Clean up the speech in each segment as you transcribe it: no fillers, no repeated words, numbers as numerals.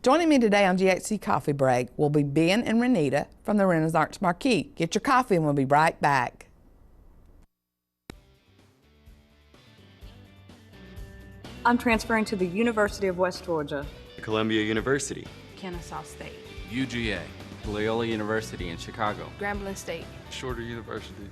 Joining me today on GHC Coffee Break will be Ben and Renita from the Renaissance Marquee. Get your coffee and we'll be right back. I'm transferring to the University of West Georgia. Columbia University. Kennesaw State. UGA. Loyola University in Chicago. Grambling State. Shorter University.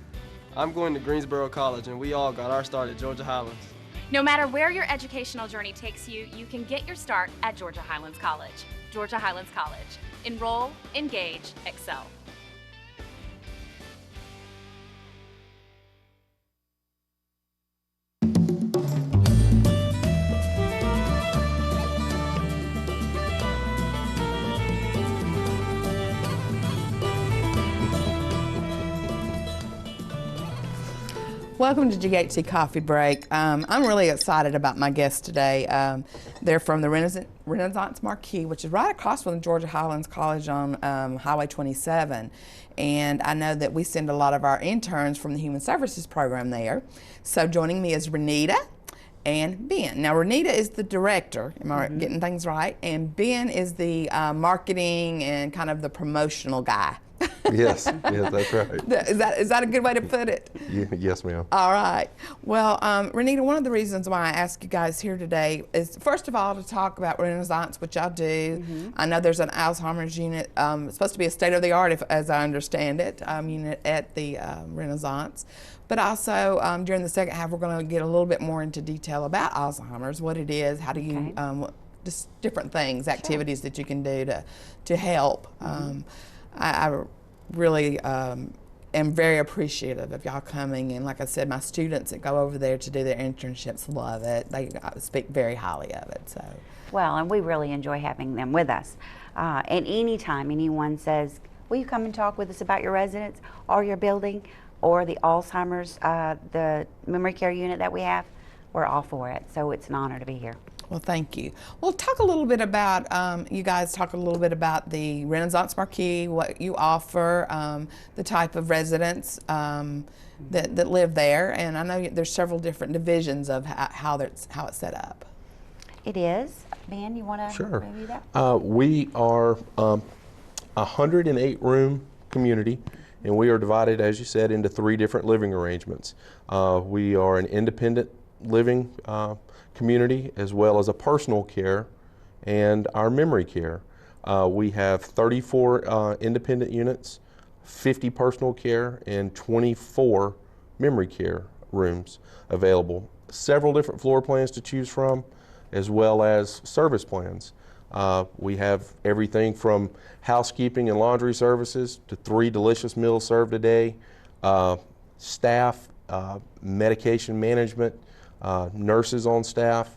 I'm going to Greensboro College, and we all got our start at Georgia Highlands. No matter where your educational journey takes you, you can get your start at Georgia Highlands College. Georgia Highlands College. Enroll, engage, excel. Welcome to GHC Coffee Break. I'm really excited about my guests today. They're from the Renaissance Marquee, which is right across from the Georgia Highlands College on Highway 27. And I know that we send a lot of our interns from the Human Services program there. So joining me is Renita and Ben. Now Renita is the director, am I getting things right? And Ben is the marketing and kind of the promotional guy. Yes, that's right. Is that a good way to put it? Yes, ma'am. All right. Well, Renita, one of the reasons why I asked you guys here today is, first of all, to talk about Renaissance, which I do. I know there's an Alzheimer's unit. It's supposed to be a state-of-the-art, as I understand it, unit at the Renaissance. But also, during the second half, we're going to get a little bit more into detail about Alzheimer's, what it is, how do you, just different things, activities that you can do to help. I really am very appreciative of y'all coming, and like I said, my students that go over there to do their internships love it. They speak very highly of it. So, well, and we really enjoy having them with us. And anytime anyone says, will you come and talk with us about your residence or your building or the Alzheimer's, the memory care unit that we have, we're all for it. So it's an honor to be here. Well, thank you. Well, talk a little bit about, you guys talk a little bit about the Renaissance Marquee, what you offer, the type of residents that live there, and I know there's several different divisions of how it's set up. It is. Ben, you want to review that? We are a 108-room community, and we are divided, as you said, into 3 different living arrangements. We are an independent living community, as well as a personal care and our memory care. We have 34 independent units, 50 personal care, and 24 memory care rooms available. Several different floor plans to choose from, as well as service plans. We have everything from housekeeping and laundry services to 3 delicious meals served a day, staff, medication management, nurses on staff,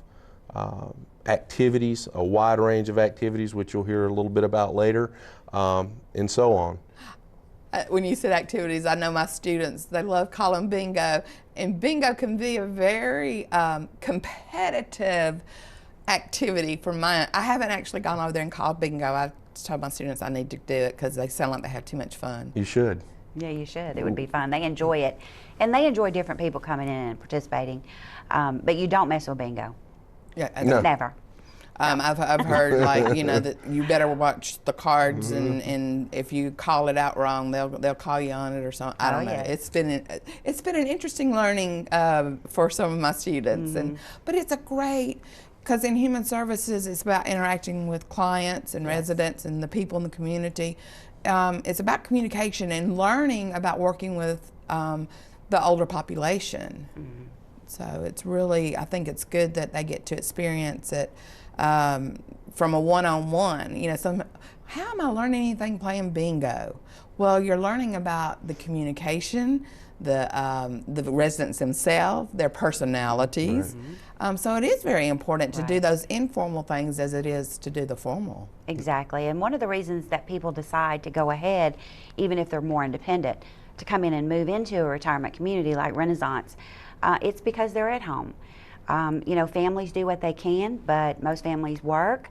activities, a wide range of activities, which you'll hear a little bit about later, and so on. When you said activities, I know my students, they love calling bingo, and bingo can be a very competitive activity for mine. I haven't actually gone over there and called bingo. I told my students I need to do it because they sound like they have too much fun. You should. Yeah, you should. It would be fun. They enjoy it. And they enjoy different people coming in and participating. But you don't mess with bingo. Yeah, no. Never. I've heard, like, you know, that you better watch the cards, and if you call it out wrong, they'll call you on it or something. I don't know. Yes. It's been an interesting learning for some of my students, but it's a great, because in human services it's about interacting with clients and residents and the people in the community. It's about communication and learning about working with the older population. So it's really, I think it's good that they get to experience it from a one-on-one. You know, how am I learning anything playing bingo? Well, you're learning about the communication, the residents themselves, their personalities. So it is very important to do those informal things as it is to do the formal. Exactly, and one of the reasons that people decide to go ahead, even if they're more independent, to come in and move into a retirement community like Renaissance, it's because they're at home. You know, families do what they can, but most families work.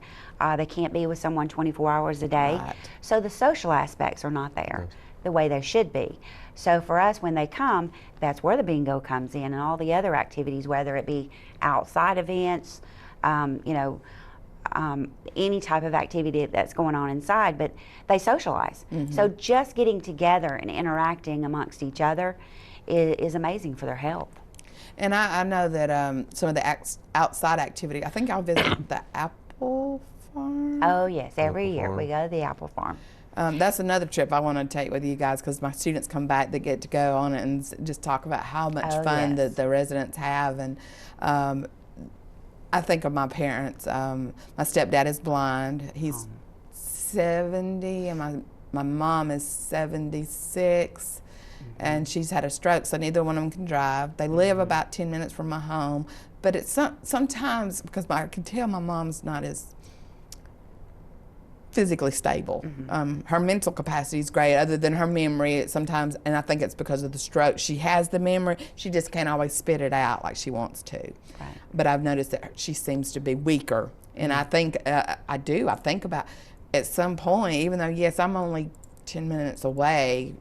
They can't be with someone 24 hours a day. So the social aspects are not there the way they should be. So for us, when they come, that's where the bingo comes in and all the other activities, whether it be outside events, you know, any type of activity that's going on inside, but they socialize. So just getting together and interacting amongst each other is amazing for their health. And I know that some of the outside activity, I think I'll visit the apple farm. Oh yes, every year we go to the apple farm. That's another trip I want to take with you guys, because my students come back, they get to go on it and just talk about how much fun that the residents have. And I think of my parents. My stepdad is blind. He's 70, and my mom is 76. And she's had a stroke, so neither one of them can drive. They live about 10 minutes from my home, but it's sometimes, because I can tell my mom's not as physically stable. Her mental capacity is great, other than her memory sometimes, and I think it's because of the stroke. She has the memory, she just can't always spit it out like she wants to. Right. But I've noticed that she seems to be weaker, and I think, I think about at some point, even though yes, I'm only 10 minutes away,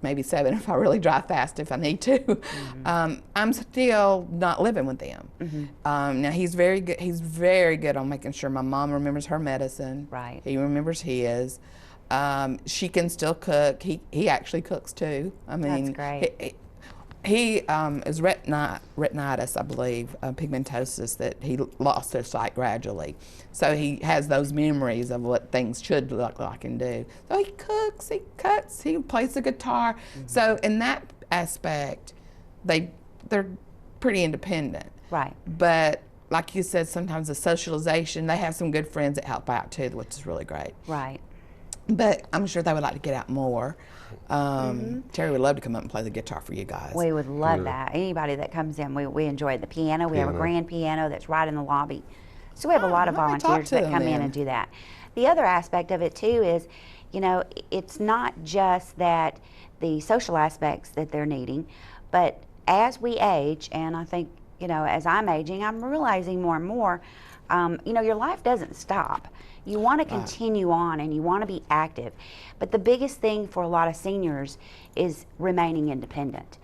maybe 7 if I really drive fast if I need to. I'm still not living with them. Now he's very good. He's very good on making sure my mom remembers her medicine. Right. He remembers his. She can still cook. He actually cooks too. I mean, that's great. He is retinitis, I believe, pigmentosis, that he lost their sight gradually. So he has those memories of what things should look like and do. So he cooks, he cuts, he plays the guitar. So in that aspect, they're pretty independent. Right. But like you said, sometimes the socialization, they have some good friends that help out too, which is really great. Right. But I'm sure they would like to get out more. Terry would love to come up and play the guitar for you guys. We would love that. Anybody that comes in, we enjoy the piano. We have a grand piano that's right in the lobby. So we have a lot of volunteers that come in and do that. The other aspect of it too is, you know, it's not just that the social aspects that they're needing, but as we age, and I think, you know, as I'm aging, I'm realizing more and more, you know, your life doesn't stop. You want to continue on and you want to be active. But the biggest thing for a lot of seniors is remaining independent.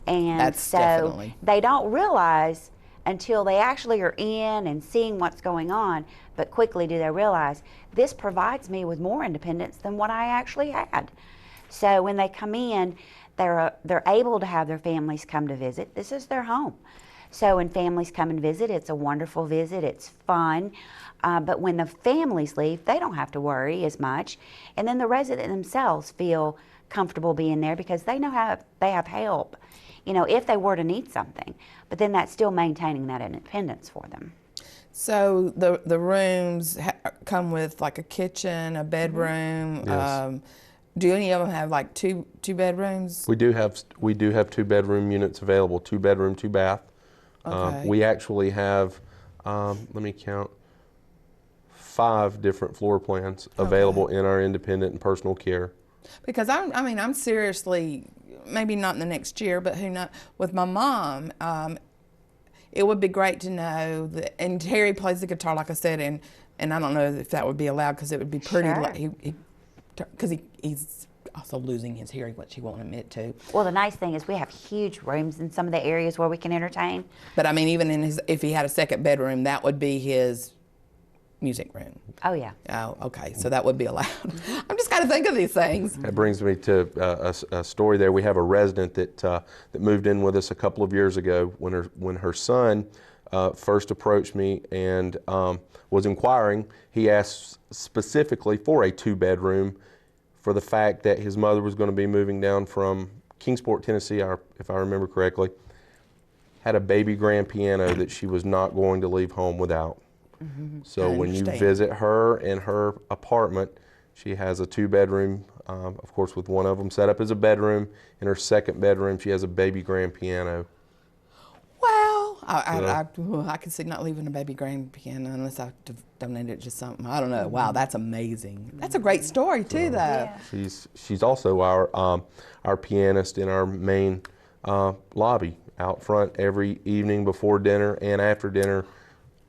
And so they don't realize until they actually are in and seeing what's going on, but quickly do they realize this provides me with more independence than what I actually had. So when they come in, they're able to have their families come to visit. This is their home. So when families come and visit, it's a wonderful visit, it's fun. But when the families leave, they don't have to worry as much. And then the residents themselves feel comfortable being there because they know they have help, you know, if they were to need something. But then that's still maintaining that independence for them. So the rooms come with like a kitchen, a bedroom. Yes. Do any of them have like two bedrooms? We do have 2 bedroom units available, 2 bedroom, 2 bath. Okay. We actually have, let me count, 5 different floor plans available in our independent and personal care. Because I'm seriously, maybe not in the next year, but who knows, with my mom, it would be great to know that, and Terry plays the guitar, like I said, and I don't know if that would be allowed, because it would be pretty, because he's also losing his hearing, which he won't admit to. Well, the nice thing is we have huge rooms in some of the areas where we can entertain. But I mean, even in if he had a second bedroom, that would be his music room. Oh, yeah. Oh, okay. So that would be allowed. I'm just got to think of these things. That brings me to a story there. We have a resident that moved in with us a couple of years ago when her son first approached me and was inquiring. He asked specifically for a 2-bedroom for the fact that his mother was going to be moving down from Kingsport, Tennessee, if I remember correctly. Had a baby grand piano that she was not going to leave home without. So when you visit her in her apartment, she has a 2-bedroom, of course with one of them set up as a bedroom. In her second bedroom, she has a baby grand piano. Well, I can see not leaving a baby grand piano unless I donate it to something. I don't know. Wow, that's amazing. That's a great story too, though. Yeah. She's also our pianist in our main lobby out front every evening before dinner and after dinner.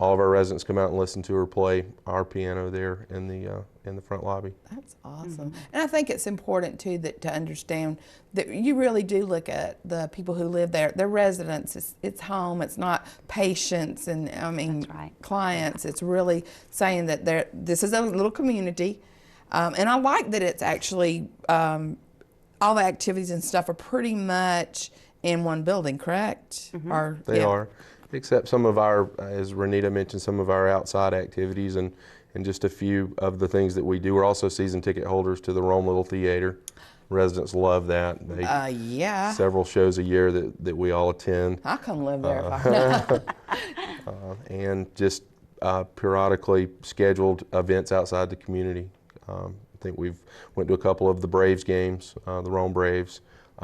all of our residents come out and listen to her play our piano there in the front lobby. That's awesome. And I think it's important too that to understand that you really do look at the people who live there. They're residents. It's home. It's not patients and clients. It's really saying that this is a little community, and I like that it's actually all the activities and stuff are pretty much in one building. Correct? Or They are, except some of our, as Renita mentioned, some of our outside activities and just a few of the things that we do. We're also season ticket holders to the Rome Little Theater. Residents love that. Yeah. Several shows a year that we all attend. I come live there if I And just periodically scheduled events outside the community. I think we've went to a couple of the Braves games, the Rome Braves.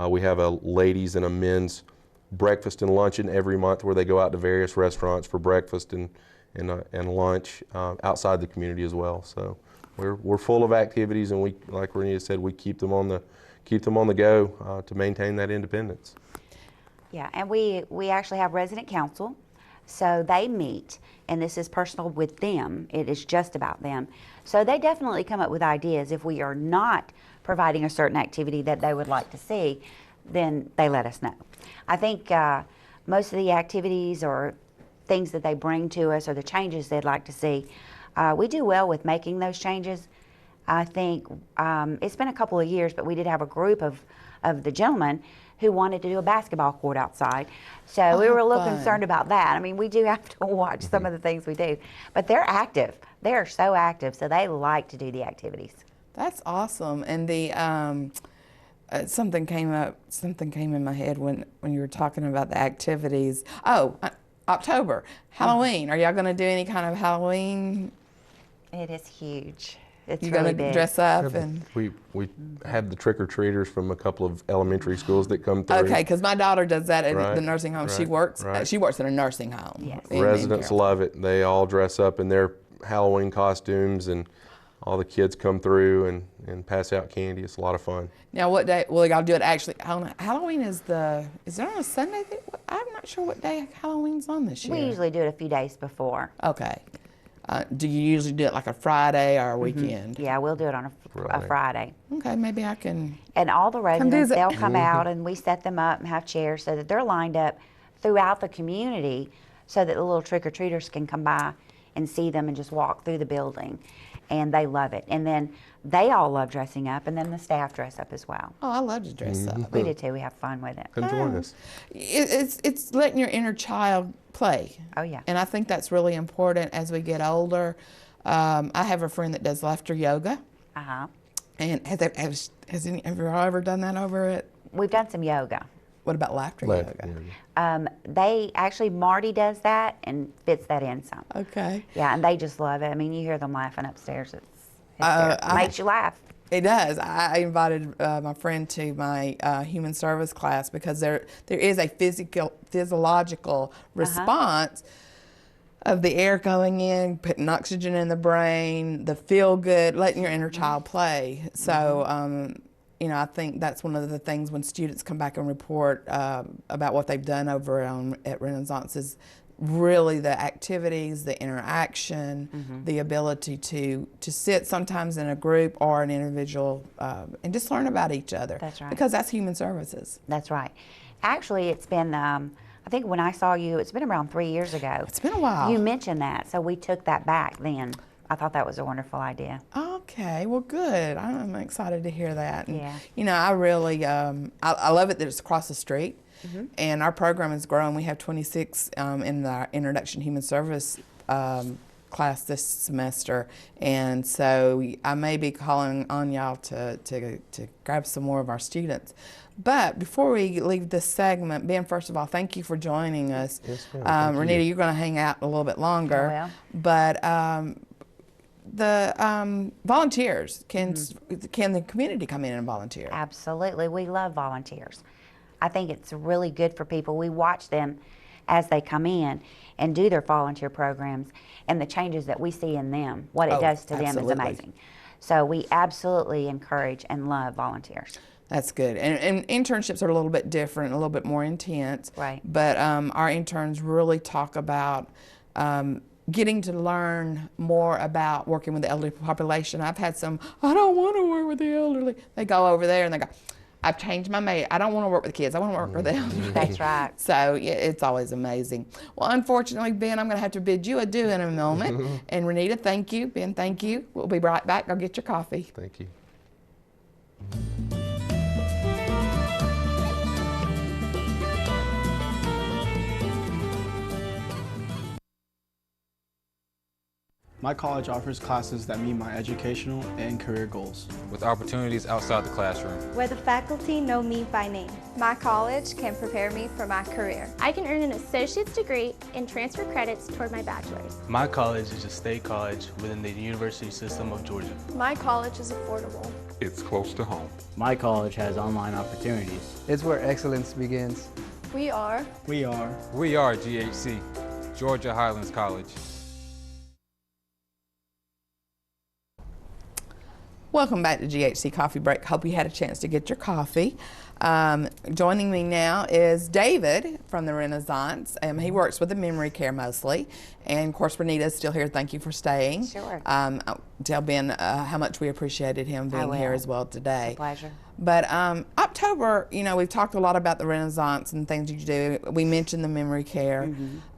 We have a ladies and a men's breakfast and luncheon every month where they go out to various restaurants for breakfast and lunch outside the community as well. So we're full of activities, and we, like Renita said, we keep them on the go to maintain that independence. Yeah, and we actually have resident council, so they meet, and this is personal with them. It is just about them. So they definitely come up with ideas. If we are not providing a certain activity that they would like to see, then they let us know. I think most of the activities or things that they bring to us or the changes they'd like to see, we do well with making those changes. I think it's been a couple of years, but we did have a group of the gentlemen who wanted to do a basketball court outside. So we were a little concerned about that. I mean, we do have to watch some of the things we do, but they're active. They are so active, so they like to do the activities. That's awesome. And the something came in my head when you were talking about the activities. Oh, October, Halloween. Are y'all going to do any kind of Halloween? It is huge. It's You really going to big. dress up and? We have the trick-or-treaters from a couple of elementary schools that come through. Okay, because my daughter does that at Right, the nursing home. She right, works. right. She works in a nursing home. Yes. in Residents Carroll. love it. They all dress up in their Halloween costumes, and all the kids come through and pass out candy. It's a lot of fun. Now, what day? Well, y'all do it actually. Halloween is it on a Sunday? I'm not sure what day Halloween's on this year. We usually do it a few days before. Okay. Do you usually do it like a Friday or a weekend? Yeah, we'll do it on a Friday. Okay, maybe I can. And all the residents, visit. they'll come out and we set them up and have chairs so that they're lined up throughout the community so that the little trick-or-treaters can come by and see them and just walk through the building. And they love it. And then they all love dressing up, and then the staff dress up as well. Oh, I love to dress up. We do too. We have fun with it. Come join us. It's letting your inner child play. Oh, yeah. And I think that's really important as we get older. I have a friend that does laughter yoga. Uh-huh. And have you ever done that over at? We've done some yoga. What about laughter yoga? They actually, Marty does that and fits that in some. Okay. Yeah, and they just love it. I mean, you hear them laughing upstairs. It makes you laugh. It does. I invited my friend to my human service class because there is a physiological response of the air going in, putting oxygen in the brain, the feel good, letting your inner child play. So, I think that's one of the things when students come back and report about what they've done over at Renaissance is really the activities, the interaction, the ability to sit sometimes in a group or an individual and just learn about each other. That's right. Because that's human services. That's right. Actually, it's been, I think when I saw you, it's been around 3 years ago. It's been a while. You mentioned that, so we took that back then. I thought that was a wonderful idea. Okay, well, good. I'm excited to hear that. And, Yeah. I really, I love it that it's across the street. And our program has grown. We have 26 in the Introduction Human Service class this semester. And so I may be calling on y'all to grab some more of our students. But before we leave this segment, Ben, first of all, thank you for joining us. Yes, ma'am. Renita, you're going to hang out a little bit longer. I will. But the volunteers, can the community come in and volunteer? Absolutely. We love volunteers. I think it's really good for people. We watch them as they come in and do their volunteer programs, and the changes that we see in them, what it does to them is amazing. So we absolutely encourage and love volunteers. That's good. And internships are a little bit different, a little bit more intense. Right. But our interns really talk about getting to learn more about working with the elderly population. I've had some, I don't want to work with the elderly. They go over there and they go, I've changed my mind. I don't want to work with the kids. I want to work with the elderly. That's right. So yeah, it's always amazing. Well, unfortunately, Ben, I'm going to have to bid you adieu in a moment. And Renita, thank you. Ben, thank you. We'll be right back. Go get your coffee. Thank you. My college offers classes that meet my educational and career goals. with opportunities outside the classroom. where the faculty know me by name. My college can prepare me for my career. I can earn an associate's degree and transfer credits toward my bachelor's. My college is a state college within the university system of Georgia. My college is affordable. It's close to home. My college has online opportunities. It's where excellence begins. We are GHC, Georgia Highlands College. Welcome back to GHC Coffee Break. Hope you had a chance to get your coffee. Joining me now is David from the Renaissance. He works with the memory care mostly. And of course, Renita is still here. Thank you for staying. Sure. Tell Ben how much we appreciated him being here as well today. It's a pleasure. But October, you know, we've talked a lot about the Renaissance and things you do. We mentioned the memory care.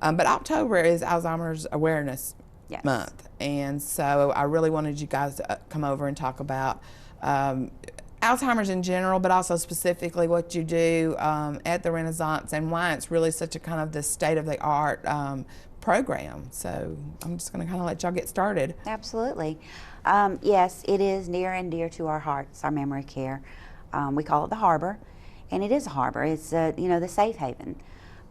But October is Alzheimer's Awareness Month. And so I really wanted you guys to come over and talk about Alzheimer's in general, but also specifically what you do at the Renaissance and why it's really such a kind of the state-of-the-art program. So I'm just going to kind of let y'all get started. Absolutely. Yes, it is near and dear to our hearts, our memory care. We call it the harbor, and it is a harbor. It's, you know, the safe haven.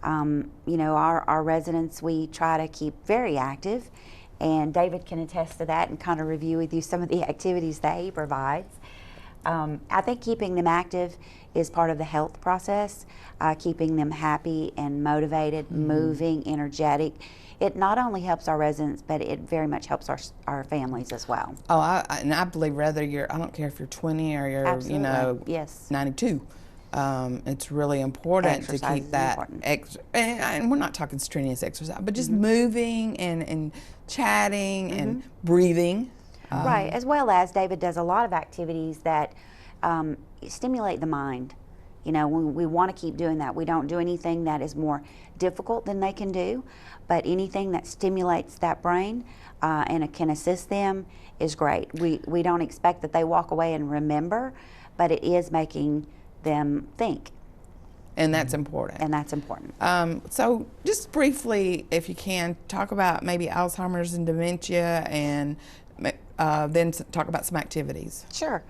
You know, our residents, we try to keep very active, and David can attest to that and kind of review with you some of the activities that he provides. I think keeping them active is part of the health process, keeping them happy and motivated, moving, energetic. It not only helps our residents, but it very much helps our families as well. Oh, and I believe whether you're, I don't care if you're 20 or you're, Absolutely. you know, yes. 92. It's really important Exercise to keep is that, important. and we're not talking strenuous exercise, but just moving and chatting and breathing. Right, as well as David does a lot of activities that stimulate the mind. You know, we want to keep doing that. We don't do anything that is more difficult than they can do, but anything that stimulates that brain and it can assist them is great. We don't expect that they walk away and remember, but it is making them think. And that's important. And that's important. So just briefly, if you can, talk about maybe Alzheimer's and dementia, and then talk about some activities. Sure.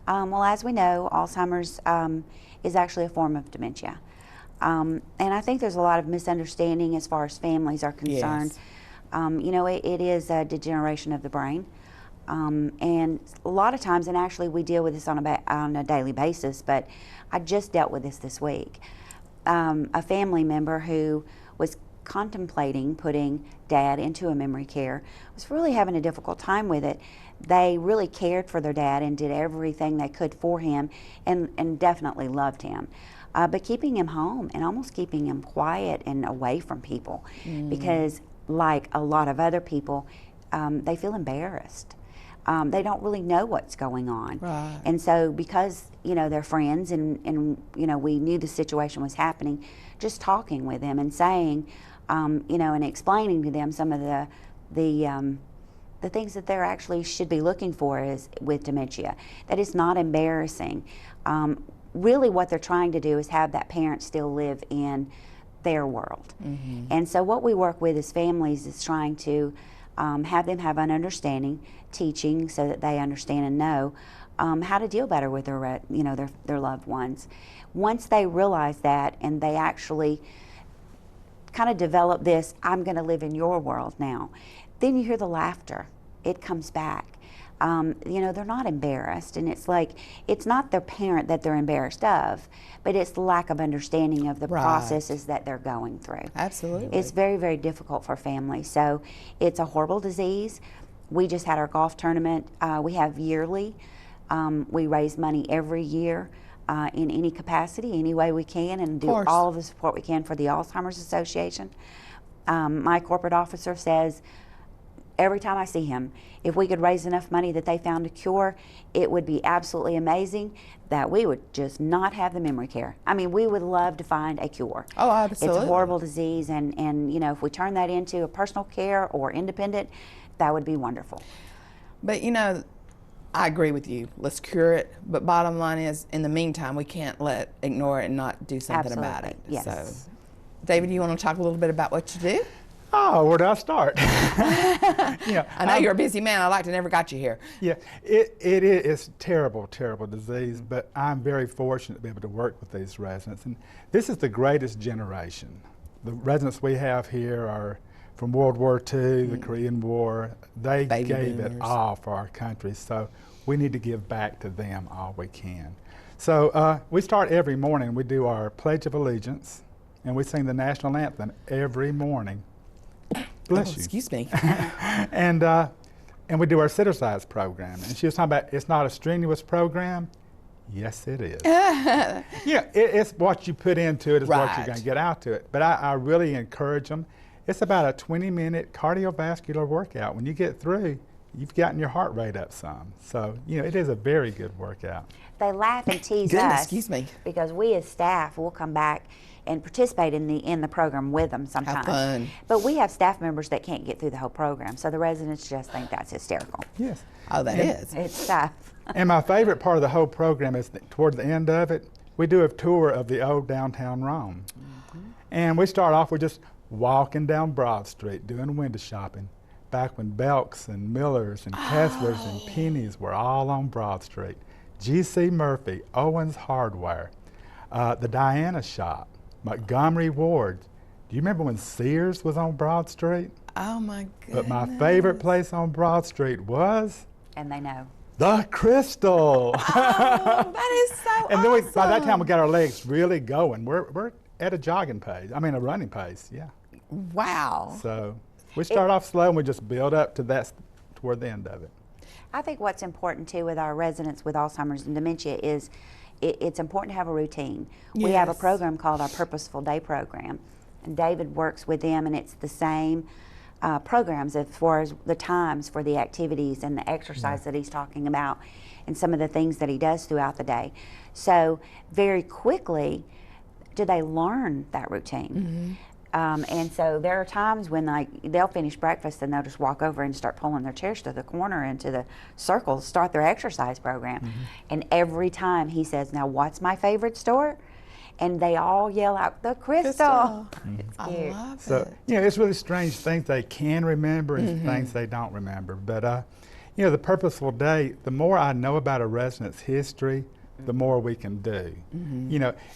Well, as we know, Alzheimer's is actually a form of dementia. And I think there's a lot of misunderstanding as far as families are concerned. Yes. You know, it is a degeneration of the brain. And a lot of times, and actually we deal with this on a daily basis, but I just dealt with this week. A family member who was contemplating putting Dad into a memory care was really having a difficult time with it. They really cared for their dad and did everything they could for him, and definitely loved him. But keeping him home and almost keeping him quiet and away from people, because like a lot of other people, they feel embarrassed. They don't really know what's going on. Right. And so because, you know, they're friends and you know, we knew the situation was happening, just talking with them and saying, you know, and explaining to them some of the things that they're actually should be looking for is with dementia, that it's not embarrassing. Really what they're trying to do is have that parent still live in their world. And so what we work with as families is trying to have them have an understanding, teaching so that they understand and know how to deal better with their, you know, their loved ones. Once they realize that and they actually kind of develop this, I'm going to live in your world now, then you hear the laughter. It comes back. You know, they're not embarrassed, and it's like, it's not their parent that they're embarrassed of, but it's the lack of understanding of the processes that they're going through. Absolutely. It's very, very difficult for families. So it's a horrible disease. We just had our golf tournament. We have yearly. We raise money every year in any capacity, any way we can, and do all of the support we can for the Alzheimer's Association. My corporate officer says, every time I see him, if we could raise enough money that they found a cure, it would be absolutely amazing that we would just not have the memory care. I mean, we would love to find a cure. Oh, absolutely. It's a horrible disease, and you know, if we turn that into a personal care or independent, that would be wonderful. But you know, I agree with you. Let's cure it. But bottom line is, in the meantime, we can't ignore it and not do something about it. Yes. So, David, you want to talk a little bit about what you do? Oh, where do I start? I know you're a busy man. I like to never got you here. Yeah, it's terrible, terrible disease, but I'm very fortunate to be able to work with these residents. And this is the greatest generation. The residents we have here are from World War II, the Korean War. They gave it all for our country, so we need to give back to them all we can. So we start every morning. We do our Pledge of Allegiance, and we sing the national anthem every morning. Bless you. Excuse me. And we do our sit-asides program. And she was talking about it's not a strenuous program. Yes, it is. Yeah, it's what you put into it is what you're going to get out to it. But I really encourage them. It's about a 20-minute cardiovascular workout. When you get through, you've gotten your heart rate up some. So, you know, it is a very good workout. They laugh and tease us. Excuse me. Because we as staff will come back and participate in the program with them sometimes. Have fun. But we have staff members that can't get through the whole program, so the residents just think that's hysterical. Yes. Oh, that is. It's tough. And my favorite part of the whole program is toward the end of it, we do a tour of the old downtown Rome. And we start off with just walking down Broad Street, doing window shopping, back when Belk's and Miller's and Kessler's and Penny's were all on Broad Street. G.C. Murphy, Owens Hardware, the Diana Shop, Montgomery Ward. Do you remember when Sears was on Broad Street? Oh my goodness. But my favorite place on Broad Street was? And they know. The Crystal. Oh, that is so And then awesome. by that time we got our legs really going. We're at a jogging pace, a running pace, yeah. Wow. So we start off slow and we just build up to that toward the end of it. I think what's important too with our residents with Alzheimer's and dementia is it's important to have a routine. We have a program called our Purposeful Day program, and David works with them, and it's the same programs as far as the times for the activities and the exercise that he's talking about and some of the things that he does throughout the day. So very quickly do they learn that routine. And so there are times when they'll finish breakfast and they'll just walk over and start pulling their chairs to the corner into the circle, start their exercise program. And every time he says, "Now what's my favorite store?" And they all yell out, "The Crystal." It's cute. I love So, it. it's really strange things they can remember and things they don't remember. But, the Purposeful Day, the more I know about a resident's history, the more we can do.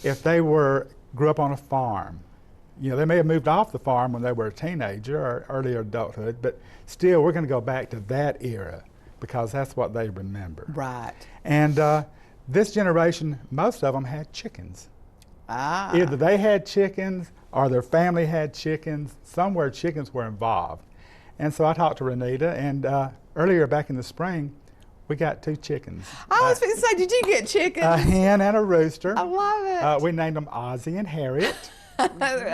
If they grew up on a farm, they may have moved off the farm when they were a teenager or early adulthood, but still we're going to go back to that era because that's what they remember. Right. And this generation, most of them had chickens. Ah. Either they had chickens or their family had chickens. Somewhere chickens were involved. And so I talked to Renita, and earlier back in the spring, we got 2 chickens. I was going to say, did you get chickens? A hen and a rooster. I love it. We named them Ozzie and Harriet.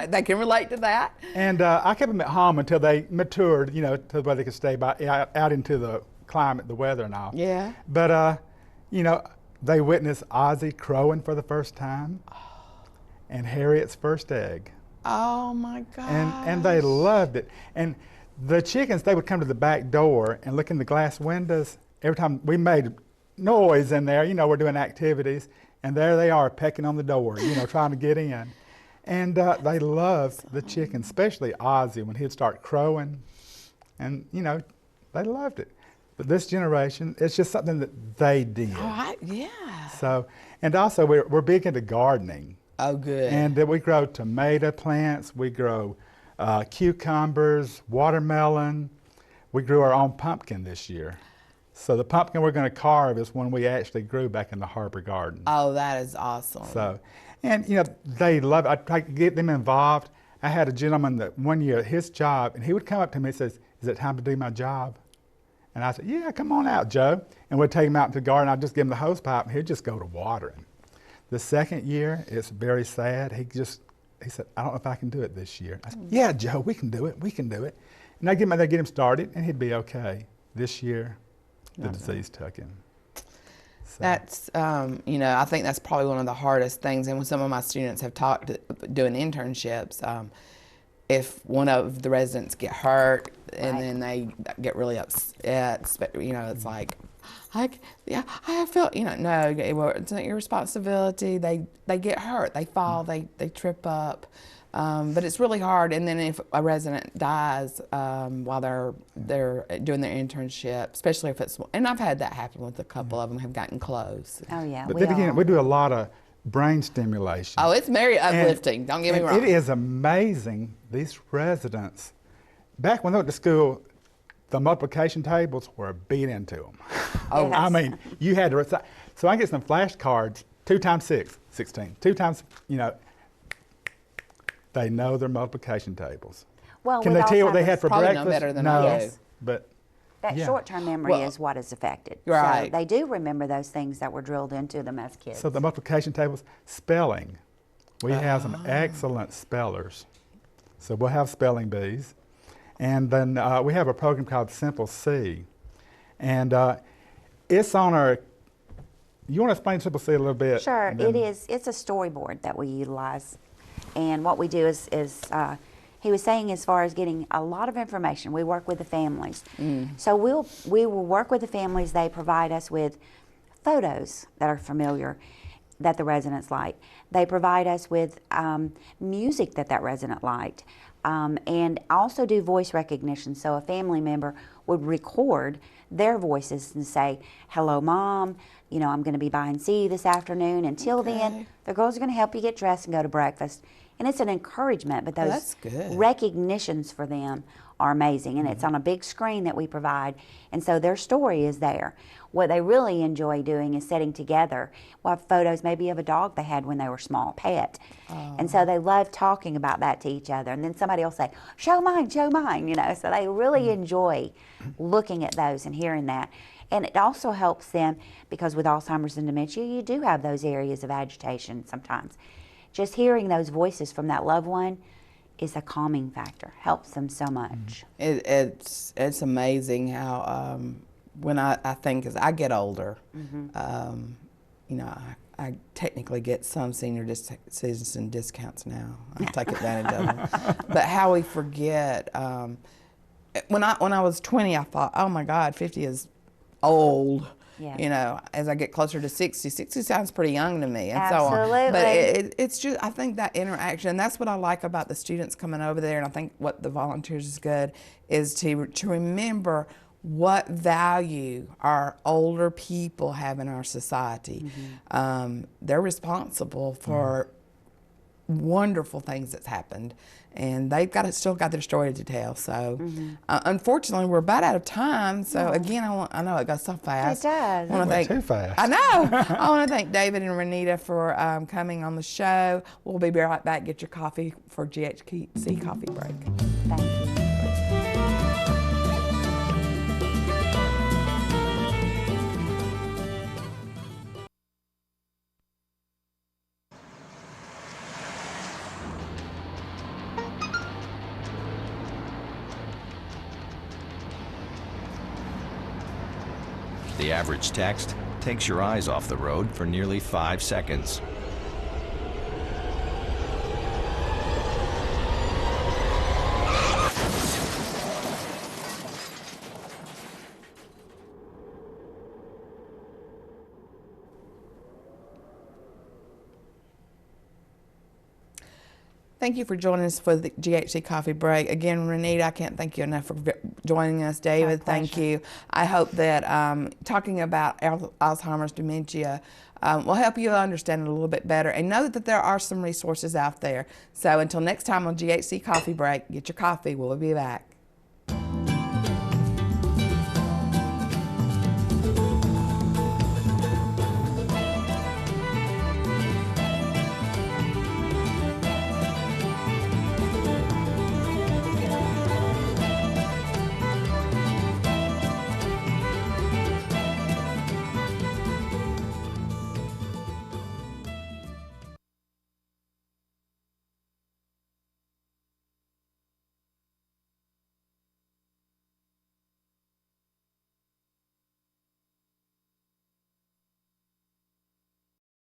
They can relate to that. And I kept them at home until they matured, to where they could stay out into the climate, the weather and all. Yeah. But, they witnessed Ozzie crowing for the first time and Harriet's first egg. Oh, my God. And they loved it. And the chickens, they would come to the back door and look in the glass windows. Every time we made noise in there, we're doing activities, and there they are pecking on the door, trying to get in. And they loved the chicken, especially Ozzie when he'd start crowing. And, they loved it. But this generation, it's just something that they did. Yeah. So, and also we're big into gardening. Oh, good. And we grow tomato plants, we grow cucumbers, watermelon. We grew our own pumpkin this year. So the pumpkin we're going to carve is one we actually grew back in the Harbor Garden. Oh, that is awesome. So, and they love it. I try to get them involved. I had a gentleman that one year, his job, and he would come up to me and says, "Is it time to do my job?" And I said, "Yeah, come on out, Joe." And we'd take him out to the garden. I'd just give him the hose pipe, and he'd just go to watering. The second year, it's very sad. He said, "I don't know if I can do it this year." I said, "Yeah, Joe, we can do it. We can do it." And they get him started, and he'd be okay. This year, the disease took him. So. That's, you know, I think that's probably one of the hardest things. And when some of my students have talked doing internships, if one of the residents get hurt and then they get really upset, you know, it's like, I felt, you know, no, it's not your responsibility. They get hurt, they fall, they trip up. But it's really hard. And then if a resident dies while they're doing their internship, especially if it's, and I've had that happen with a couple of them have gotten close. Oh yeah. But then again, we do a lot of brain stimulation. Oh, it's very uplifting. Don't get me wrong. It is amazing. These residents, back when they went to school, the multiplication tables were beat into them. Oh, I mean, you had to recite. So I get some flashcards. 2 times 6, 16. 2 times, you know. They know their multiplication tables. Well, can they tell you what they had for probably breakfast? know better than no, I do. But that short-term memory is what is affected. Right. So they do remember those things that were drilled into them as kids. So the multiplication tables, spelling. We have some excellent spellers. So we'll have spelling bees. And then we have a program called Simple C. And it's on our, you want to explain Simple C a little bit? Sure, it is. It's a storyboard that we utilize. And what we do is he was saying, as far as getting a lot of information, we work with the families. So we will work with the families. They provide us with photos that are familiar, that the residents like. They provide us with music that resident liked, and also do voice recognition. So a family member would record their voices and say, "Hello, Mom. You know, I'm going to be by and see you this afternoon. Until then, the girls are going to help you get dressed and go to breakfast." And it's an encouragement, but those recognitions for them are amazing. And it's on a big screen that we provide. And so their story is there. What they really enjoy doing is setting together photos maybe of a dog they had when they were small, pet. And so they love talking about that to each other. And then somebody will say, show mine, you know. So they really enjoy looking at those and hearing that. And it also helps them, because with Alzheimer's and dementia, you do have those areas of agitation sometimes. Just hearing those voices from that loved one is a calming factor, helps them so much. It's amazing how, when I think as I get older, you know, I technically get some senior citizen discounts now. I take advantage of them. But how we forget, when I was 20, I thought, oh my God, 50 is old. Yeah. You know, as I get closer to 60 sounds pretty young to me, and Absolutely. so on. But it's just, I think that interaction, and that's what I like about the students coming over there, and I think what the volunteers is good, is to remember what value our older people have in our society. They're responsible for wonderful things that's happened, and they've still got their story to tell. So unfortunately, we're about out of time. So again, I know it goes so fast. It does. It went too fast. I know. I want to thank David and Renita for coming on the show. We'll be right back. Get your coffee for GHC coffee break. Thank you. The average text takes your eyes off the road for nearly 5 seconds. Thank you for joining us for the GHC Coffee Break. Again, Renita, I can't thank you enough for joining us. David, thank you. I hope that talking about Alzheimer's dementia will help you understand it a little bit better, and know that there are some resources out there. So until next time on GHC Coffee Break, get your coffee. We'll be back.